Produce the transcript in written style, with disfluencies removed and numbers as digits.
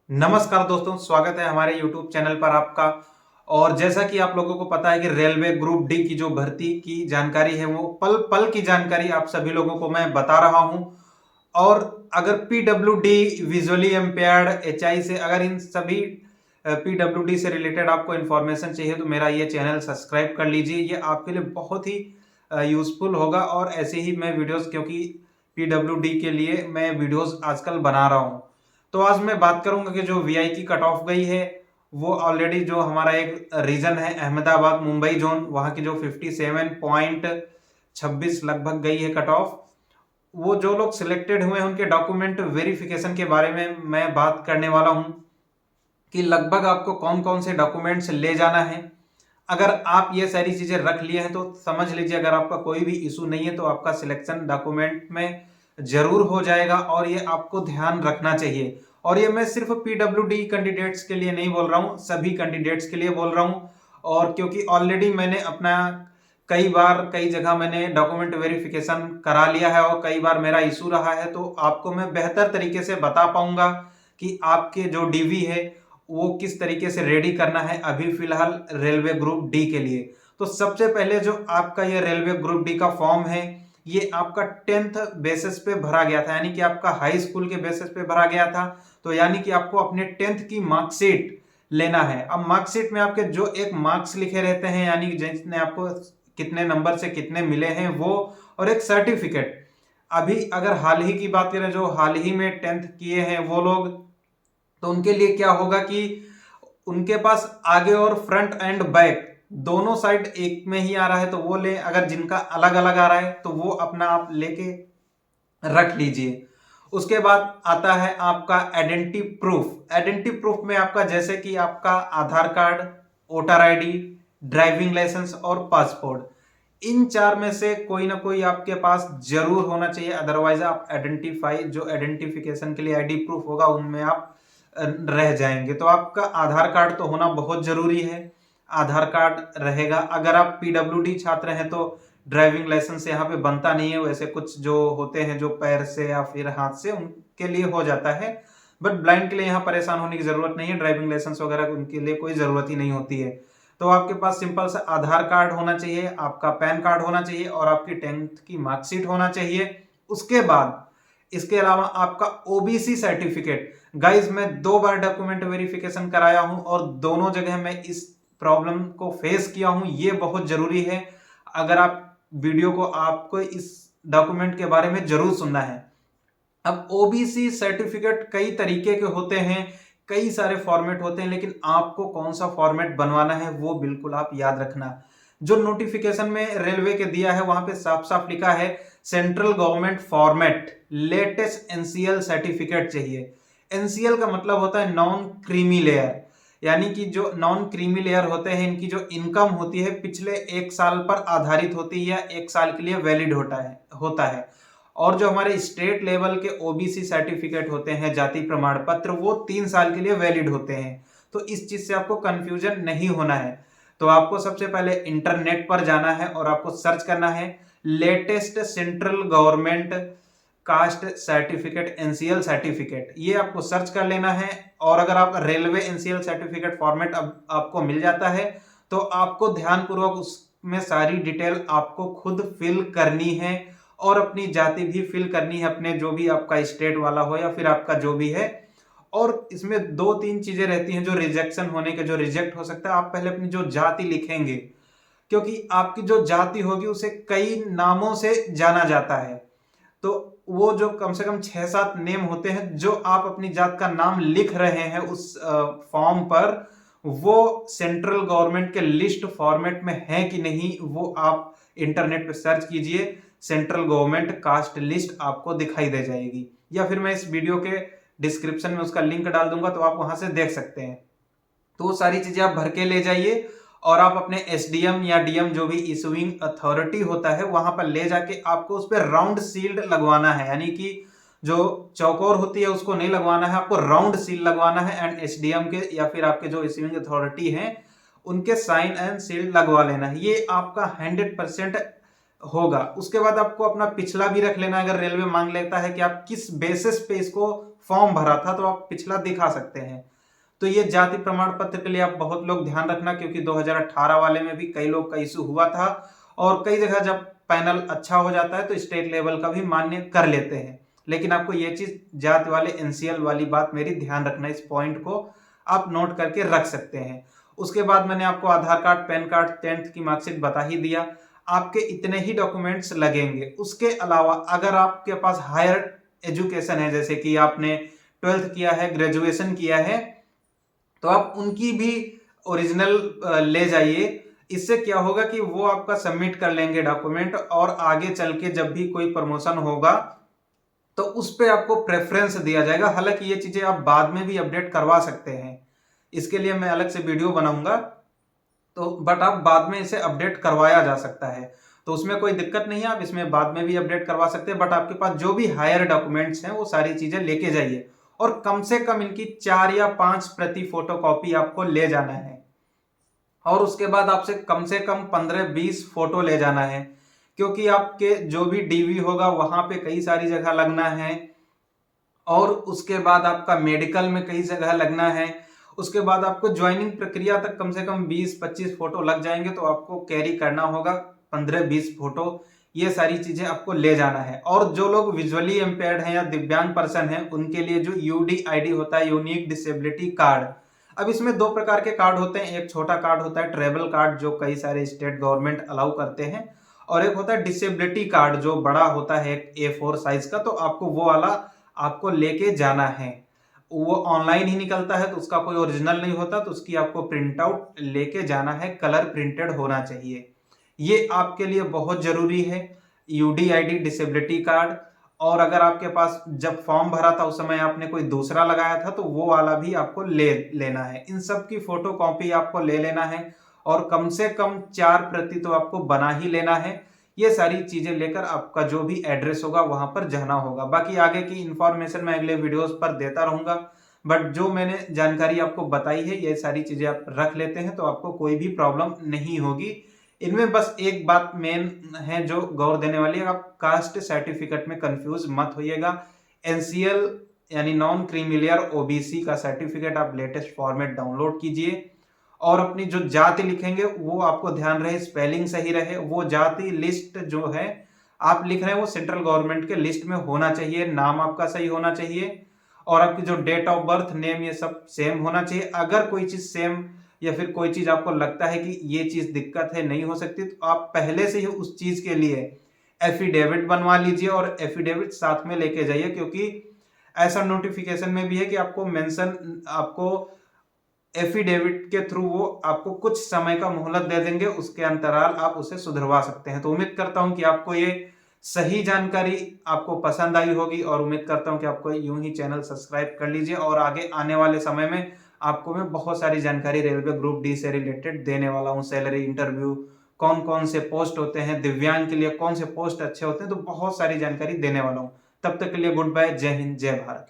नमस्कार दोस्तों, स्वागत है हमारे YouTube चैनल पर आपका। और जैसा कि आप लोगों को पता है कि रेलवे ग्रुप डी की जो भर्ती की जानकारी है वो पल पल की जानकारी आप सभी लोगों को मैं बता रहा हूं। और अगर पीडब्ल्यूडी, विजुअली इम्पेयर्ड, एचआई से अगर इन सभी पीडब्ल्यूडी से रिलेटेड आपको इन्फॉर्मेशन चाहिए तो मेरा ये चैनल सब्सक्राइब कर लीजिए। ये आपके लिए बहुत ही यूजफुल होगा। और ऐसे ही मैं वीडियोस, क्योंकि पीडब्ल्यूडी के लिए मैं वीडियोस आजकल बना रहा हूं। तो आज मैं बात करूंगा कि जो वीआई की कट ऑफ गई है वो ऑलरेडी जो हमारा एक रीजन है अहमदाबाद मुंबई जोन, वहां की जो 57.26 लगभग गई है कट ऑफ। वो जो लोग सिलेक्टेड हुए हैं उनके डॉक्यूमेंट वेरिफिकेशन के बारे में मैं बात करने वाला हूं कि लगभग आपको कौन कौन से डॉक्यूमेंट्स ले जाना है। अगर आप ये सारी चीजें रख लिए हैं तो समझ लीजिए, अगर आपका कोई भी इशू नहीं है तो आपका सिलेक्शन डॉक्यूमेंट में जरूर हो जाएगा। और ये आपको ध्यान रखना चाहिए। और ये मैं सिर्फ पीडब्ल्यूडी कैंडिडेट्स के लिए नहीं बोल रहा हूँ, सभी कैंडिडेट्स के लिए बोल रहा हूँ। और क्योंकि ऑलरेडी मैंने अपना कई बार कई जगह मैंने डॉक्यूमेंट वेरिफिकेशन करा लिया है और कई बार मेरा इशू रहा है, तो आपको मैं बेहतर तरीके से बता पाऊंगा कि आपके जो डीवी है वो किस तरीके से रेडी करना है अभी फिलहाल रेलवे ग्रुप डी के लिए। तो सबसे पहले जो आपका ये रेलवे ग्रुप डी का फॉर्म है ये आपका 10th बेसिस पे भरा गया था, यानी कि आपका हाई स्कूल के बेसिस पे भरा गया था। तो यानी कि आपको अपने 10th की मार्कशीट लेना है। अब मार्कशीट में आपके जो एक मार्क्स लिखे रहते हैं, यानी कि जिसने आपको कितने नंबर से कितने मिले हैं वो, और एक सर्टिफिकेट। अभी अगर हाल ही की बात करें, जो हाल ही में 10th किए हैं वो लोग, तो उनके लिए क्या होगा कि उनके पास आगे और फ्रंट एंड बैक दोनों साइड एक में ही आ रहा है तो वो ले। अगर जिनका अलग अलग आ रहा है तो वो अपना आप लेके रख लीजिए। उसके बाद आता है आपका आइडेंटिटी प्रूफ। आइडेंटिटी प्रूफ में आपका जैसे कि आपका Aadhaar card, voter ID, driving licence और पासपोर्ट, इन चार में से कोई ना कोई आपके पास जरूर होना चाहिए। अदरवाइज आप आइडेंटिफाई जो आइडेंटिफिकेशन के लिए आईडी प्रूफ होगा उनमें आप रह जाएंगे। तो आपका आधार कार्ड तो होना बहुत जरूरी है। आधार कार्ड रहेगा। अगर आप पीडब्ल्यूडी छात्र हैं तो ड्राइविंग लाइसेंस यहाँ पे बनता नहीं है। वैसे कुछ जो होते हैं जो पैर से या फिर हाथ से, उनके लिए हो जाता है। बट ब्लाइंड के लिए यहाँ परेशान होने की जरूरत नहीं है। ड्राइविंग लाइसेंस वगैरह उनके लिए कोई जरूरत ही नहीं होती है। तो आपके पास सिंपल सा आधार कार्ड होना चाहिए, आपका पैन कार्ड होना चाहिए और आपकी 10th की मार्कशीट होना चाहिए। उसके बाद इसके अलावा आपका ओबीसी सर्टिफिकेट। गाइज मैं 2 बार डॉक्यूमेंट वेरिफिकेशन कराया हूं और दोनों जगह मैं इस प्रॉब्लम को फेस किया हूं। ये बहुत जरूरी है। अगर आप वीडियो को, आपको इस डॉक्यूमेंट के बारे में जरूर सुनना है। अब ओबीसी सर्टिफिकेट कई तरीके के होते हैं, कई सारे फॉर्मेट होते हैं, लेकिन आपको कौन सा फॉर्मेट बनवाना है वो बिल्कुल आप याद रखना। जो नोटिफिकेशन में रेलवे के दिया है वहां पे साफ साफ लिखा है central government format latest NCL certificate चाहिए। एनसीएल का मतलब होता है नॉन क्रीमी लेयर, यानी कि जो नॉन क्रीमी लेयर होते हैं इनकी जो इनकम होती है पिछले 1 साल पर आधारित होती है या 1 साल के लिए वैलिड होता है। और जो हमारे स्टेट लेवल के ओबीसी सर्टिफिकेट होते हैं, जाति प्रमाण पत्र, वो 3 साल के लिए वैलिड होते हैं। तो इस चीज से आपको कंफ्यूजन नहीं होना है। तो आपको सबसे पहले इंटरनेट पर जाना है और आपको सर्च करना है latest central government caste certificate, NCL certificate, ये आपको सर्च कर लेना है। और अगर आप रेलवे एनसीएल सर्टिफिकेट फॉर्मेट अब आपको मिल जाता है तो आपको ध्यानपूर्वक उसमें सारी डिटेल आपको खुद फिल करनी है और अपनी जाति भी फिल करनी है, अपने जो भी आपका स्टेट वाला हो या फिर आपका जो भी है। और इसमें 2-3 चीजें रहती हैं जो रिजेक्शन होने के, जो रिजेक्ट हो सकता है। आप पहले अपनी जो जाति लिखेंगे, क्योंकि आपकी जो जाति होगी उसे कई नामों से जाना जाता है। तो वो जो कम से कम 6-7 नेम होते हैं जो आप अपनी जात का नाम लिख रहे हैं उस फॉर्म पर, वो सेंट्रल गवर्नमेंट के लिस्ट फॉर्मेट में है कि नहीं वो आप इंटरनेट पे सर्च कीजिए। सेंट्रल गवर्नमेंट कास्ट लिस्ट आपको दिखाई दे जाएगी, या फिर मैं इस वीडियो के डिस्क्रिप्शन में उसका लिंक डाल दूंगा तो आप वहां से देख सकते हैं। तो वो सारी चीजें आप भर के ले जाइए और आप अपने एसडीएम या डीएम जो भी इशूइंग अथॉरिटी होता है वहां पर ले जाके आपको उस पर राउंड सील्ड लगवाना है, यानी कि जो चौकोर होती है उसको नहीं लगवाना है, आपको राउंड सील लगवाना है। एंड एसडीएम के या फिर आपके जो इशूइंग अथॉरिटी हैं उनके साइन एंड सील लगवा लेना है। ये आपका 100% होगा। उसके बाद आपको अपना पिछला भी रख लेना, अगर रेलवे मांग लेता है कि आप किस बेसिस पे इसको फॉर्म भरा था, तो आप पिछला दिखा सकते हैं। तो ये जाति प्रमाण पत्र के लिए आप बहुत लोग ध्यान रखना, क्योंकि 2018 वाले में भी कई लोग का इशू हुआ था, और कई जगह जब पैनल अच्छा हो जाता है तो स्टेट लेवल का भी मान्य कर लेते हैं। लेकिन आपको ये चीज जाति वाले एनसीएल वाली बात मेरी ध्यान रखना, इस पॉइंट को आप नोट करके रख सकते हैं। उसके बाद मैंने आपको आधार कार्ड, पैन कार्ड, 10th की मार्कशीट बता ही दिया। आपके इतने ही डॉक्यूमेंट्स लगेंगे। उसके अलावा अगर आपके पास हायर एजुकेशन है, जैसे कि आपने 12th किया है, ग्रेजुएशन किया है, तो आप उनकी भी ओरिजिनल ले जाइए। इससे क्या होगा कि वो आपका सबमिट कर लेंगे डॉक्यूमेंट, और आगे चल के जब भी कोई प्रमोशन होगा तो उस पे आपको प्रेफरेंस दिया जाएगा। हालांकि ये चीजें आप बाद में भी अपडेट करवा सकते हैं, इसके लिए मैं अलग से वीडियो बनाऊंगा, तो बट आप बाद में इसे अपडेट करवाया जा सकता है, तो उसमें कोई दिक्कत नहीं है, आप इसमें बाद में भी अपडेट करवा सकते हैं। बट आपके पास जो भी हायर डॉक्यूमेंट्स हैं वो सारी चीजें लेके जाइए, और कम से कम इनकी 4 या 5 प्रति फोटो कॉपी आपको ले जाना है। और उसके बाद आपसे कम से कम 15-20 फोटो ले जाना है, क्योंकि आपके जो भी डीवी होगा वहां पे कई सारी जगह लगना है, और उसके बाद आपका मेडिकल में कई जगह लगना है। उसके बाद आपको ज्वाइनिंग प्रक्रिया तक कम से कम 20-25 फोटो लग जाएंगे, तो आपको कैरी करना होगा 15-20 फोटो। ये सारी चीजें आपको ले जाना है। और जो लोग विजुअली इम्पेयर्ड हैं या दिव्यांग पर्सन हैं, उनके लिए जो यूडीआईडी होता है, यूनिक डिसेबिलिटी कार्ड। अब इसमें 2 प्रकार के कार्ड होते हैं। एक छोटा कार्ड होता है ट्रेवल कार्ड, जो कई सारे स्टेट गवर्नमेंट अलाउ करते हैं, और एक होता है डिसेबिलिटी कार्ड जो बड़ा होता है A4 साइज का, तो आपको वो वाला आपको लेके जाना है। वो ऑनलाइन ही निकलता है, तो उसका कोई ओरिजिनल नहीं होता, तो उसकी आपको प्रिंट आउट लेके जाना है, कलर प्रिंटेड होना चाहिए। ये आपके लिए बहुत जरूरी है, यूडीआईडी डिसेबिलिटी कार्ड। और अगर आपके पास जब फॉर्म भरा था उस समय आपने कोई दूसरा लगाया था, तो वो वाला भी आपको लेना है। इन सब की फोटो कॉपी आपको ले लेना है, और कम से कम 4 प्रति तो आपको बना ही लेना है। ये सारी चीजें लेकर आपका जो भी एड्रेस होगा वहां पर जाना होगा। बाकी आगे की इंफॉर्मेशन मैं अगले वीडियोस पर देता रहूंगा, बट जो मैंने जानकारी आपको बताई है ये सारी चीजें आप रख लेते हैं तो आपको कोई भी प्रॉब्लम नहीं होगी। इनमें बस एक बात मेन है जो गौर देने वाली है, आप कास्ट सर्टिफिकेट में कंफ्यूज मत होइएगा। एनसीएल यानी नॉन क्रीमिलियर ओबीसी का सर्टिफिकेट आप लेटेस्ट फॉर्मेट डाउनलोड कीजिए, और अपनी जो जाति लिखेंगे वो आपको ध्यान रहे स्पेलिंग सही रहे। वो जाति लिस्ट जो है आप लिख रहे हैं वो सेंट्रल गवर्नमेंट के लिस्ट में होना चाहिए, नाम आपका सही होना चाहिए, और आपकी जो डेट ऑफ बर्थ, नेम, ये सब सेम होना चाहिए। अगर कोई चीज सेम या फिर कोई चीज आपको लगता है कि ये चीज दिक्कत है, नहीं हो सकती, तो आप पहले से ही उस चीज के लिए एफिडेविट बनवा लीजिए, और एफिडेविट साथ में लेके जाइए, क्योंकि ऐसा नोटिफिकेशन में भी है कि आपको मेंशन, आपको एफिडेविट के थ्रू वो आपको कुछ समय का मोहलत दे देंगे, उसके अंतराल आप उसे सुधरवा सकते हैं। तो उम्मीद करता हूं कि आपको ये सही जानकारी आपको पसंद आई होगी, और उम्मीद करता हूं कि आपको यूं ही चैनल सब्सक्राइब कर लीजिए, और आगे आने वाले समय में आपको मैं बहुत सारी जानकारी रेलवे ग्रुप डी से रिलेटेड देने वाला हूं। सैलरी, इंटरव्यू, कौन कौन से पोस्ट होते हैं, दिव्यांग के लिए कौन से पोस्ट अच्छे होते हैं, तो बहुत सारी जानकारी देने वाला हूं। तब तक के लिए गुड बाय, जय हिंद, जय भारत।